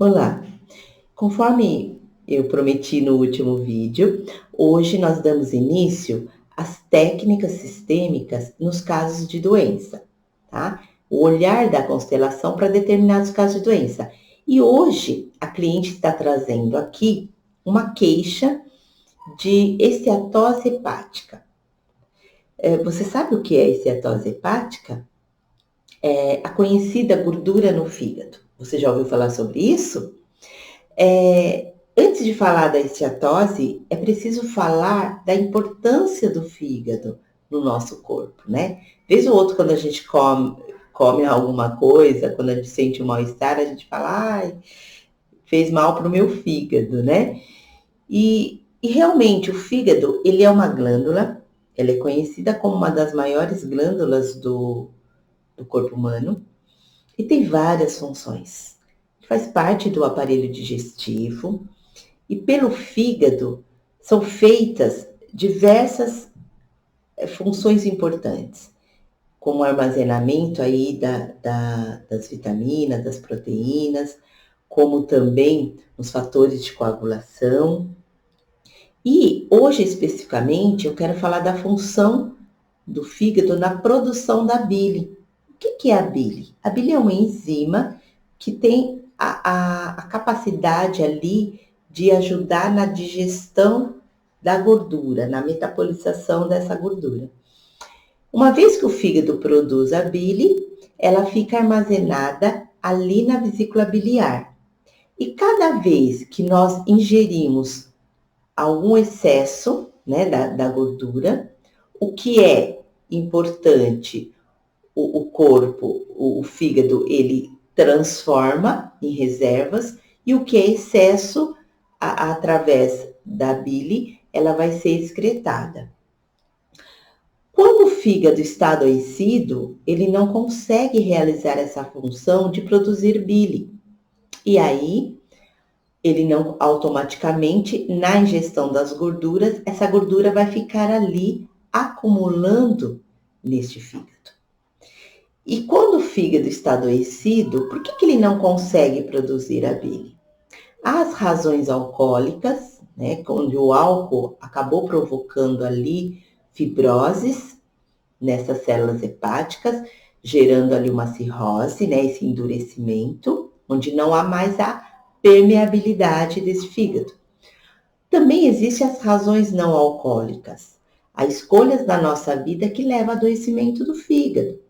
Olá, conforme eu prometi no último vídeo, hoje nós damos início às técnicas sistêmicas nos casos de doença, tá? O olhar da constelação para determinados casos de doença. E hoje a cliente está trazendo aqui uma queixa de esteatose hepática. Você sabe o que é esteatose hepática? É a conhecida gordura no fígado. Você já ouviu falar sobre isso? Antes de falar da esteatose, é preciso falar da importância do fígado no nosso corpo, né? Vez ou outro, quando a gente come alguma coisa, quando a gente sente um mal-estar, a gente fala, ai, fez mal para o meu fígado, né? E realmente o fígado, ele é uma glândula, ela é conhecida como uma das maiores glândulas do corpo humano e tem várias funções. Faz parte do aparelho digestivo, e pelo fígado são feitas diversas funções importantes, como o armazenamento aí das vitaminas, das proteínas, como também os fatores de coagulação. E hoje especificamente eu quero falar da função do fígado na produção da bile. O que é a bile? A bile é uma enzima que tem a capacidade ali de ajudar na digestão da gordura, na metabolização dessa gordura. Uma vez que o fígado produz a bile, ela fica armazenada ali na vesícula biliar. E cada vez que nós ingerimos algum excesso, né, da gordura, o que é importante, o corpo, o fígado, ele transforma em reservas, e o que é excesso, através da bile, ela vai ser excretada. Quando o fígado está adoecido, ele não consegue realizar essa função de produzir bile. E aí, ele não automaticamente, na ingestão das gorduras, essa gordura vai ficar ali acumulando neste fígado. E quando o fígado está adoecido, por que ele não consegue produzir a bile? As razões alcoólicas, né, onde o álcool acabou provocando ali fibroses nessas células hepáticas, gerando ali uma cirrose, né, esse endurecimento, onde não há mais a permeabilidade desse fígado. Também existem as razões não alcoólicas, as escolhas da nossa vida que levam ao adoecimento do fígado.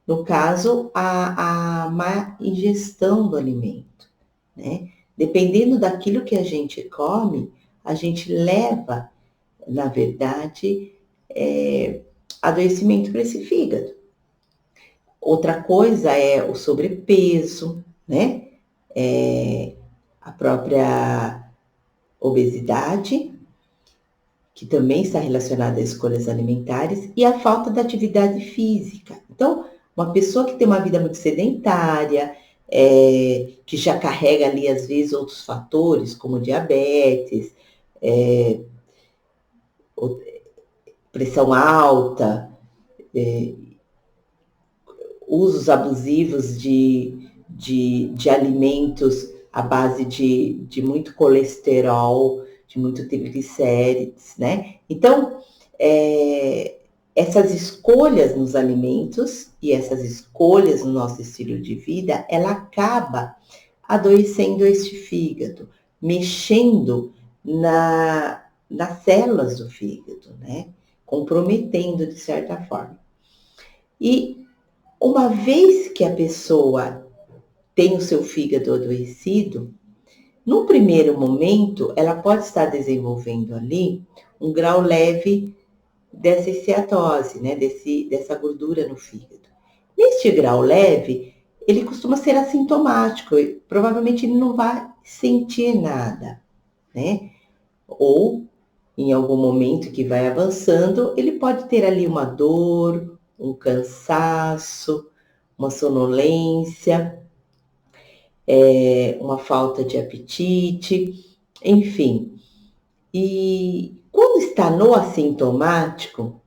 No caso, a má ingestão do alimento, né? Dependendo daquilo que a gente come, a gente leva, na verdade, adoecimento para esse fígado. Outra coisa é o sobrepeso, né? A própria obesidade, que também está relacionada a escolhas alimentares, e a falta de atividade física. Então, uma pessoa que tem uma vida muito sedentária, que já carrega ali, às vezes, outros fatores, como diabetes, pressão alta, usos abusivos de alimentos à base de muito colesterol, de muito triglicérides, né? Então, essas escolhas nos alimentos e essas escolhas no nosso estilo de vida, ela acaba adoecendo este fígado, mexendo nas células do fígado, né? Comprometendo de certa forma. E uma vez que a pessoa tem o seu fígado adoecido, no primeiro momento, ela pode estar desenvolvendo ali um grau leve dessa esteatose, né? Dessa gordura no fígado. Neste grau leve, ele costuma ser assintomático, e provavelmente ele não vai sentir nada, né? Ou, em algum momento que vai avançando, ele pode ter ali uma dor, um cansaço, uma sonolência, uma falta de apetite, enfim. E quando está no assintomático,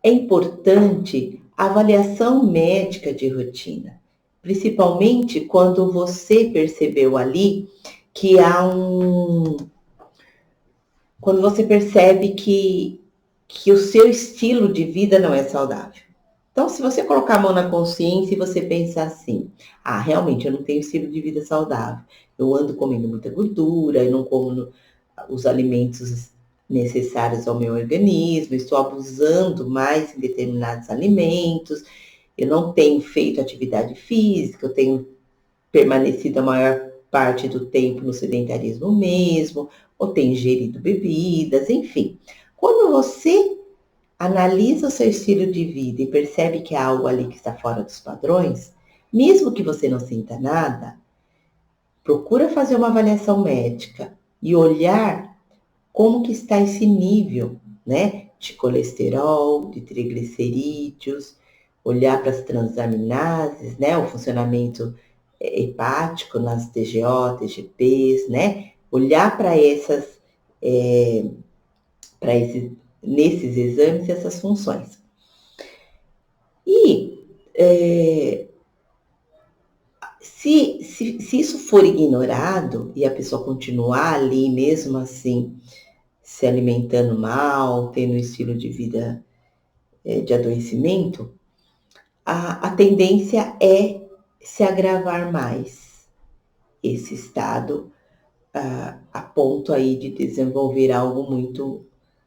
é importante a avaliação médica de rotina. Principalmente quando você percebeu ali que há quando você percebe que o seu estilo de vida não é saudável. Então, se você colocar a mão na consciência e você pensar assim, realmente eu não tenho estilo de vida saudável, eu ando comendo muita gordura, eu não como os alimentos necessários ao meu organismo, estou abusando mais em determinados alimentos, eu não tenho feito atividade física, eu tenho permanecido a maior parte do tempo no sedentarismo mesmo, ou tenho ingerido bebidas, enfim. Quando você analisa o seu estilo de vida e percebe que há algo ali que está fora dos padrões, mesmo que você não sinta nada, procura fazer uma avaliação médica e olhar como que está esse nível, né, de colesterol, de triglicerídeos, olhar para as transaminases, né, o funcionamento hepático nas TGO, TGPs, né, olhar para nesses exames essas funções. E se isso for ignorado e a pessoa continuar ali mesmo assim, se alimentando mal, tendo um estilo de vida de adoecimento, a tendência é se agravar mais esse estado a ponto aí de desenvolver algo muito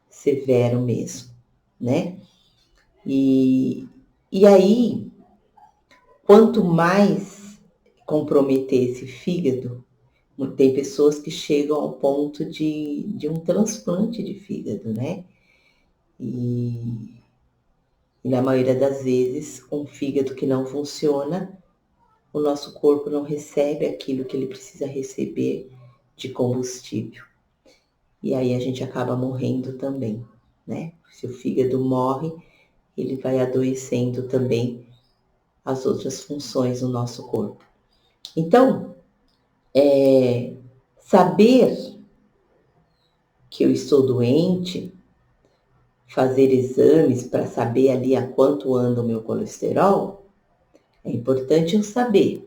severo mesmo, né? E aí, quanto mais comprometer esse fígado, tem pessoas que chegam ao ponto de um transplante de fígado, né? E na maioria das vezes, um fígado que não funciona, o nosso corpo não recebe aquilo que ele precisa receber de combustível. E aí a gente acaba morrendo também, né? Se o fígado morre, ele vai adoecendo também as outras funções do nosso corpo. Então, saber que eu estou doente, fazer exames para saber ali a quanto anda o meu colesterol, é importante eu saber.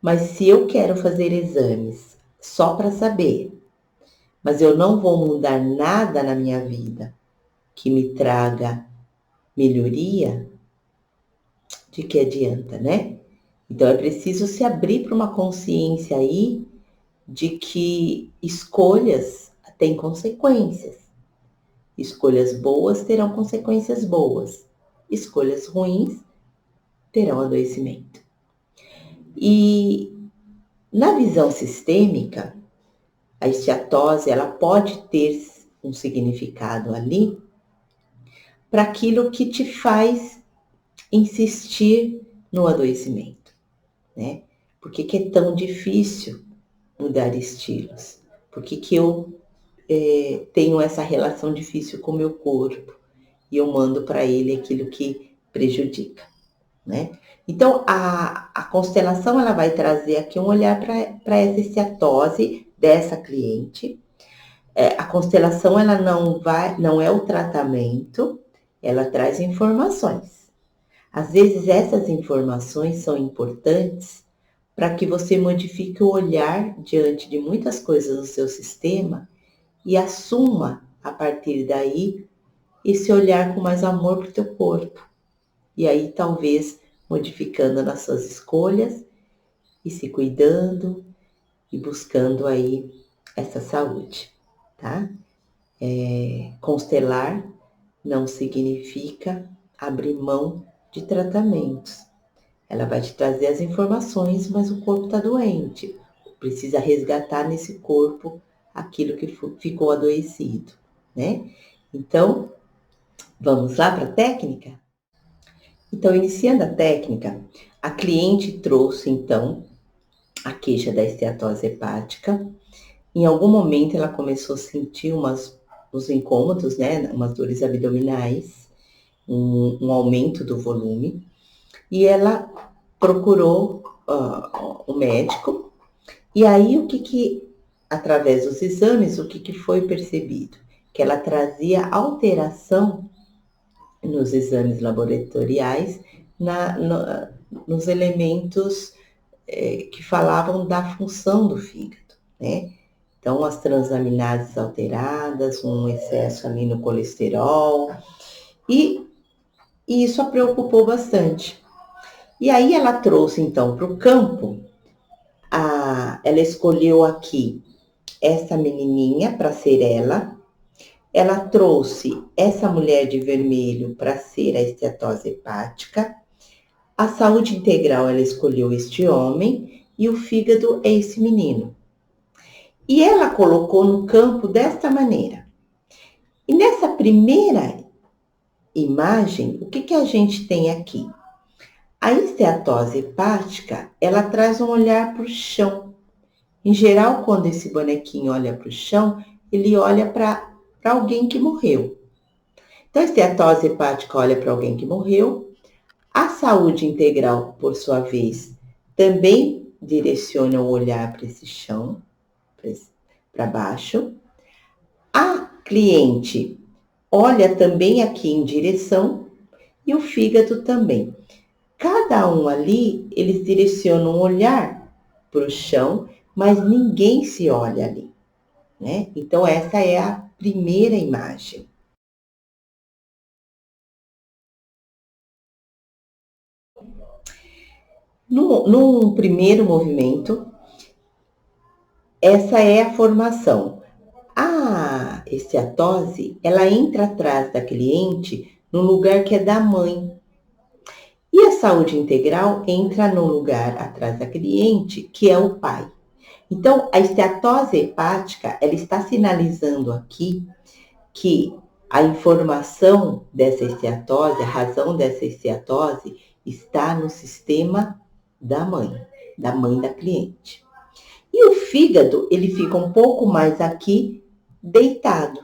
Mas se eu quero fazer exames só para saber, mas eu não vou mudar nada na minha vida que me traga melhoria, de que adianta, né? Então é preciso se abrir para uma consciência aí de que escolhas têm consequências. Escolhas boas terão consequências boas. Escolhas ruins terão adoecimento. E na visão sistêmica, a esteatose ela pode ter um significado ali para aquilo que te faz insistir no adoecimento, né? Por que é tão difícil mudar estilos? Por que eu tenho essa relação difícil com o meu corpo e eu mando para ele aquilo que prejudica, né? Então, a constelação ela vai trazer aqui um olhar para essa esteatose dessa cliente. A constelação ela não é o tratamento, ela traz informações. Às vezes essas informações são importantes para que você modifique o olhar diante de muitas coisas no seu sistema e assuma, a partir daí, esse olhar com mais amor para o teu corpo. E aí, talvez, modificando nas suas escolhas e se cuidando e buscando aí essa saúde, tá? Constelar não significa abrir mão de tratamentos. Ela vai te trazer as informações, mas o corpo está doente. Precisa resgatar nesse corpo aquilo que ficou adoecido, né? Então, vamos lá para a técnica? Então, iniciando a técnica, a cliente trouxe, então, a queixa da esteatose hepática. Em algum momento, ela começou a sentir uns incômodos, né? Umas dores abdominais, um aumento do volume. E ela procurou o médico. E aí, através dos exames, o que foi percebido? Que ela trazia alteração nos exames laboratoriais nos elementos que falavam da função do fígado, né? Então, as transaminases alteradas, um excesso ali no colesterol, e isso a preocupou bastante. E aí ela trouxe, então, para o campo, ela escolheu aqui essa menininha para ser ela trouxe essa mulher de vermelho para ser a esteatose hepática, a saúde integral ela escolheu este homem e o fígado é esse menino. E ela colocou no campo desta maneira. E nessa primeira imagem, o que a gente tem aqui? A esteatose hepática, ela traz um olhar para o chão. Em geral, quando esse bonequinho olha para o chão, ele olha para alguém que morreu. Então, a esteatose hepática olha para alguém que morreu. A saúde integral, por sua vez, também direciona o olhar para esse chão, para baixo. A cliente olha também aqui em direção e o fígado também. Cada um ali, eles direcionam o olhar para o chão, mas ninguém se olha ali, né? Então, essa é a primeira imagem. Num primeiro movimento, essa é a formação. A esteatose, ela entra atrás da cliente no lugar que é da mãe. E a saúde integral entra no lugar atrás da cliente, que é o pai. Então, a esteatose hepática, ela está sinalizando aqui que a informação dessa esteatose, a razão dessa esteatose, está no sistema da mãe da cliente. E o fígado, ele fica um pouco mais aqui, deitado,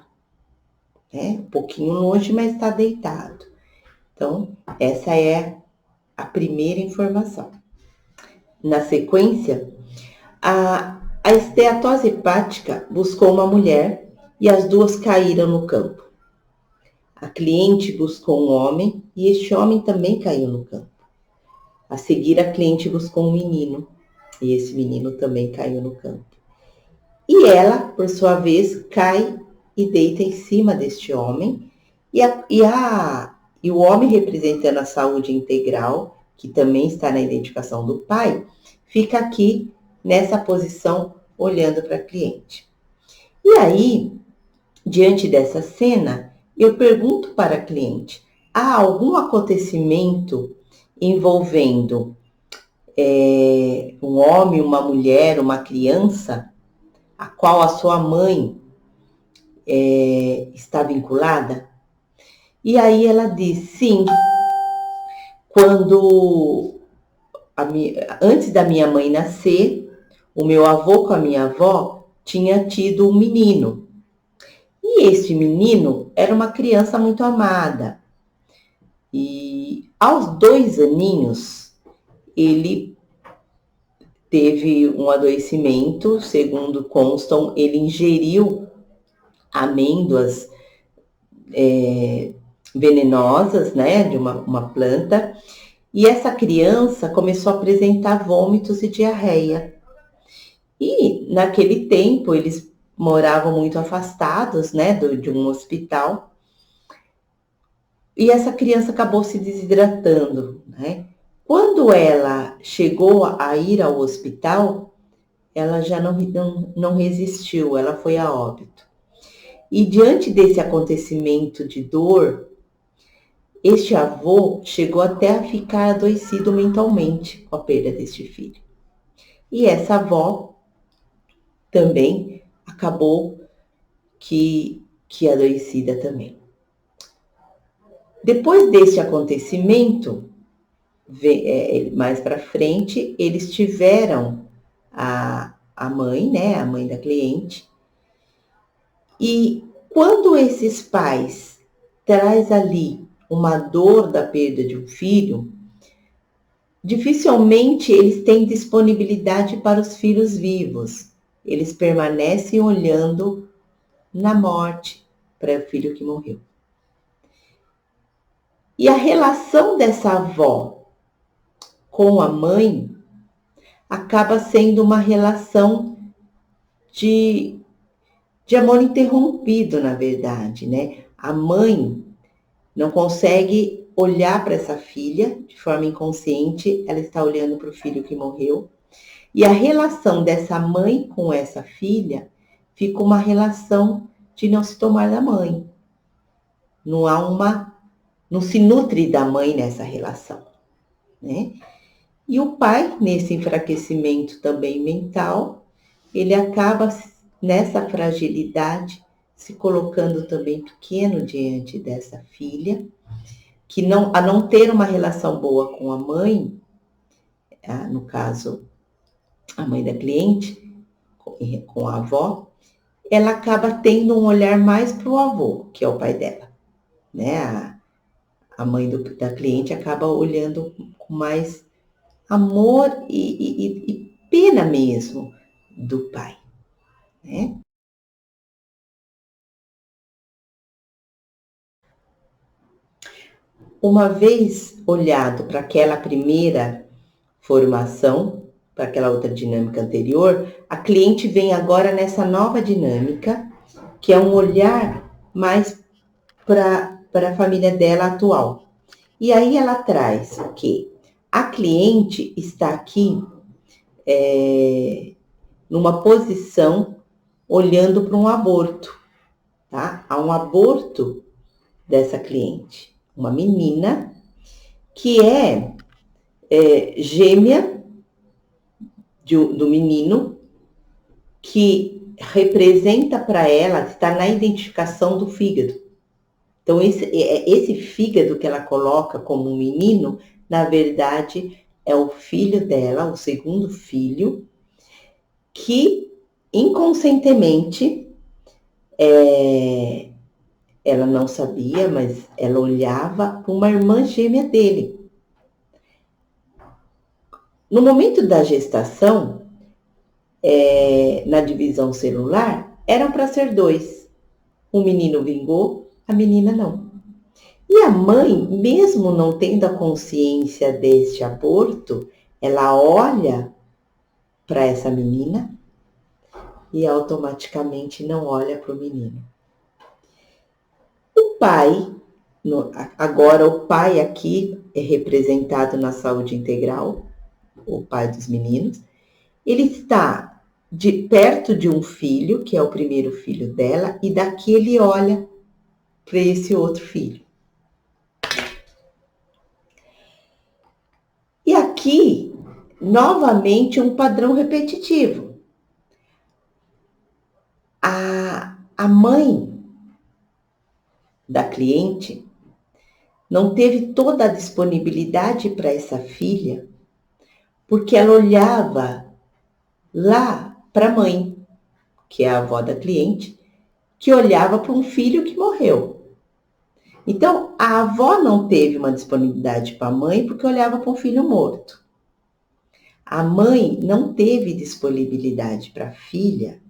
né? Um pouquinho longe, mas está deitado. Então, essa é a primeira informação. Na sequência, a esteatose hepática buscou uma mulher e as duas caíram no campo. A cliente buscou um homem e este homem também caiu no campo. A seguir, a cliente buscou um menino e esse menino também caiu no campo. E ela, por sua vez, cai e deita em cima deste homem e o homem representando a saúde integral, que também está na identificação do pai, fica aqui nessa posição olhando para a cliente. E aí, diante dessa cena, eu pergunto para a cliente, há algum acontecimento envolvendo um homem, uma mulher, uma criança, a qual a sua mãe está vinculada? E aí ela diz, sim, antes da minha mãe nascer, o meu avô com a minha avó tinha tido um menino. E esse menino era uma criança muito amada. E aos 2 aninhos, ele teve um adoecimento, segundo constam, ele ingeriu amêndoas venenosas, né, de uma planta, e essa criança começou a apresentar vômitos e diarreia. E naquele tempo eles moravam muito afastados, né, de um hospital, e essa criança acabou se desidratando, né? Quando ela chegou a ir ao hospital, ela já não resistiu, ela foi a óbito. E diante desse acontecimento de dor, este avô chegou até a ficar adoecido mentalmente com a perda deste filho. E essa avó também acabou que adoecida também. Depois deste acontecimento, mais para frente, eles tiveram a mãe, né, a mãe da cliente. E quando esses pais traz ali uma dor da perda de um filho, dificilmente eles têm disponibilidade para os filhos vivos. Eles permanecem olhando na morte para o filho que morreu. E a relação dessa avó com a mãe acaba sendo uma relação de amor interrompido, na verdade, né? A mãe não consegue olhar para essa filha de forma inconsciente, ela está olhando para o filho que morreu. E a relação dessa mãe com essa filha fica uma relação de não se tomar da mãe. Não se nutre da mãe nessa relação, né? E o pai, nesse enfraquecimento também mental, ele acaba nessa fragilidade se colocando também pequeno diante dessa filha, que a não ter uma relação boa com a mãe, no caso, a mãe da cliente, com a avó, ela acaba tendo um olhar mais para o avô, que é o pai dela, né? A mãe da cliente acaba olhando com mais amor e pena mesmo do pai, né? Uma vez olhado para aquela primeira formação, para aquela outra dinâmica anterior, a cliente vem agora nessa nova dinâmica, que é um olhar mais para a família dela atual. E aí ela traz o quê? A cliente está aqui numa posição olhando para um aborto, tá? Há um aborto dessa cliente, uma menina que é gêmea do menino, que representa para ela, está na identificação do fígado. Então, esse fígado que ela coloca como um menino, na verdade, é o filho dela, o segundo filho, que inconscientemente, ela não sabia, mas ela olhava para uma irmã gêmea dele. No momento da gestação, na divisão celular, eram para ser 2. O menino vingou, a menina não. E a mãe, mesmo não tendo a consciência deste aborto, ela olha para essa menina e automaticamente não olha para o menino. O pai, agora o pai aqui é representado na saúde integral, o pai dos meninos, ele está perto de um filho, que é o primeiro filho dela, e daqui ele olha para esse outro filho. E aqui, novamente, um padrão repetitivo. A mãe da cliente não teve toda a disponibilidade para essa filha, porque ela olhava lá para a mãe, que é a avó da cliente, que olhava para um filho que morreu. Então, a avó não teve uma disponibilidade para a mãe porque olhava para um filho morto. A mãe não teve disponibilidade para a filha,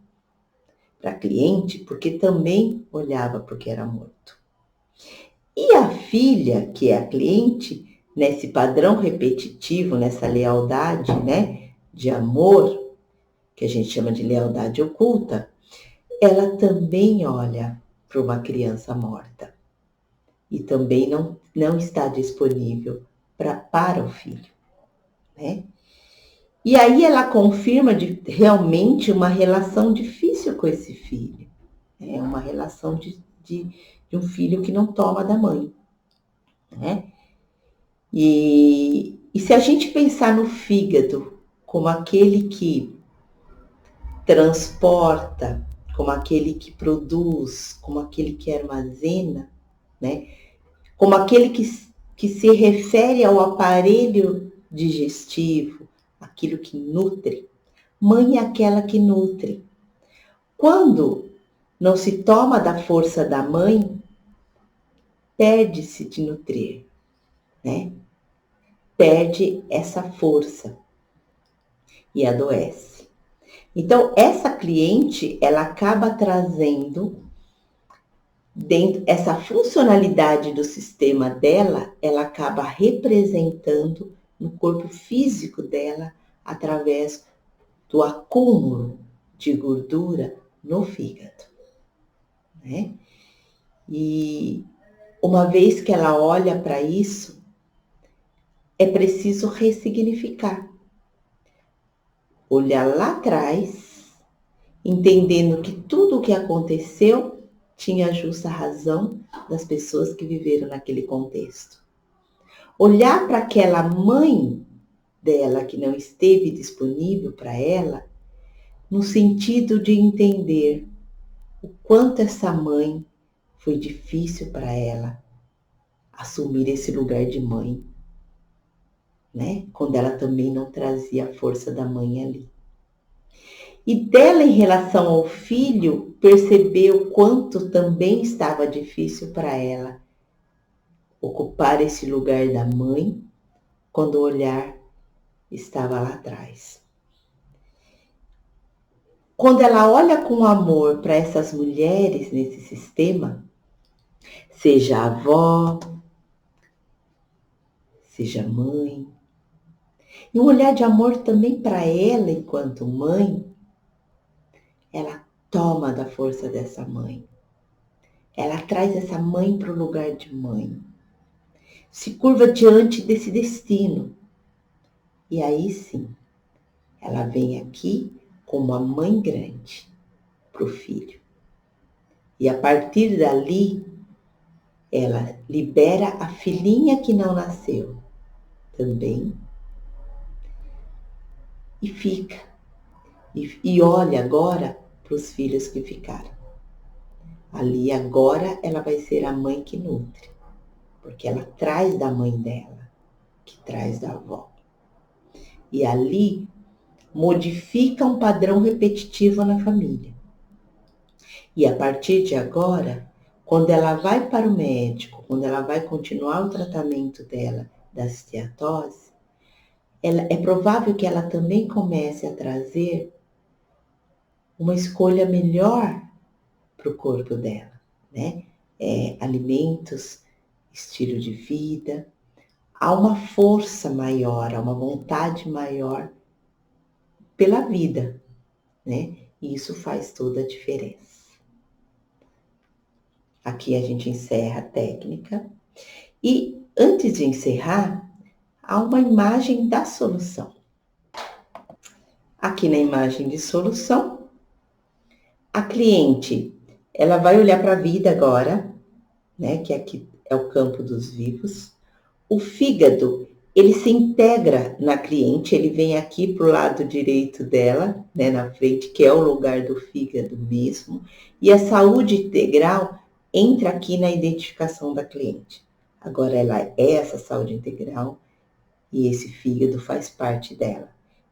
para a cliente, porque também olhava porque era morto. E a filha, que é a cliente, nesse padrão repetitivo, nessa lealdade, né, de amor, que a gente chama de lealdade oculta, ela também olha para uma criança morta. E também não está disponível para o filho, né? E aí ela confirma realmente uma relação difícil com esse filho. É uma relação de um filho que não toma da mãe, né? E se a gente pensar no fígado como aquele que transporta, como aquele que produz, como aquele que armazena, né? Como aquele que se refere ao aparelho digestivo, aquilo que nutre. Mãe é aquela que nutre. Quando não se toma da força da mãe, perde-se de nutrir, né? Perde essa força e adoece. Então, essa cliente, ela acaba trazendo essa funcionalidade do sistema dela, ela acaba representando no corpo físico dela através do acúmulo de gordura no fígado, né? E uma vez que ela olha para isso, é preciso ressignificar. Olhar lá atrás, entendendo que tudo o que aconteceu tinha justa razão das pessoas que viveram naquele contexto. Olhar para aquela mãe dela que não esteve disponível para ela, no sentido de entender o quanto essa mãe foi difícil para ela assumir esse lugar de mãe, né? Quando ela também não trazia a força da mãe ali. E dela em relação ao filho, perceber o quanto também estava difícil para ela ocupar esse lugar da mãe quando o olhar estava lá atrás. Quando ela olha com amor para essas mulheres nesse sistema, seja avó, seja mãe, e um olhar de amor também para ela enquanto mãe, ela toma da força dessa mãe. Ela traz essa mãe para o lugar de mãe. Se curva diante desse destino. E aí sim, ela vem aqui como a mãe grande para o filho. E a partir dali, ela libera a filhinha que não nasceu também. E fica. E olha agora para os filhos que ficaram. Ali agora ela vai ser a mãe que nutre. Porque ela traz da mãe dela, que traz da avó. E ali modifica um padrão repetitivo na família. E a partir de agora, quando ela vai para o médico, quando ela vai continuar o tratamento dela da esteatose, é provável que ela também comece a trazer uma escolha melhor para o corpo dela, né? Alimentos, estilo de vida. Há uma força maior, há uma vontade maior pela vida, né? E isso faz toda a diferença. Aqui a gente encerra a técnica. E antes de encerrar, há uma imagem da solução. Aqui na imagem de solução, a cliente, ela vai olhar para a vida agora, né? Que aqui é o campo dos vivos. O fígado, ele se integra na cliente, ele vem aqui para o lado direito dela, né, na frente, que é o lugar do fígado mesmo. E a saúde integral entra aqui na identificação da cliente. Agora ela é essa saúde integral e esse fígado faz parte dela.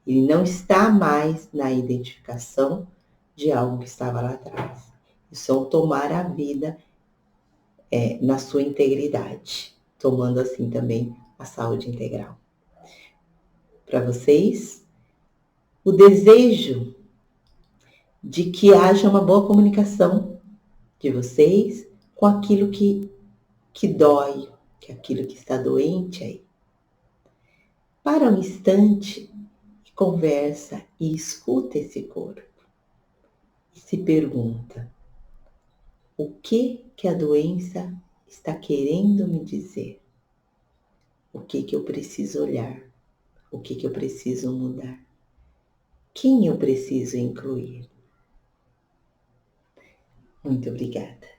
Ele não está mais na identificação de algo que estava lá atrás. Isso é o tomar a vida na sua integridade, tomando assim também a saúde integral. Para vocês, o desejo de que haja uma boa comunicação de vocês com aquilo que dói, que aquilo que está doente aí. Para um instante, conversa e escuta esse corpo. E se pergunta, o que a doença está querendo me dizer? O que eu preciso olhar? O que eu preciso mudar? Quem eu preciso incluir? Muito obrigada.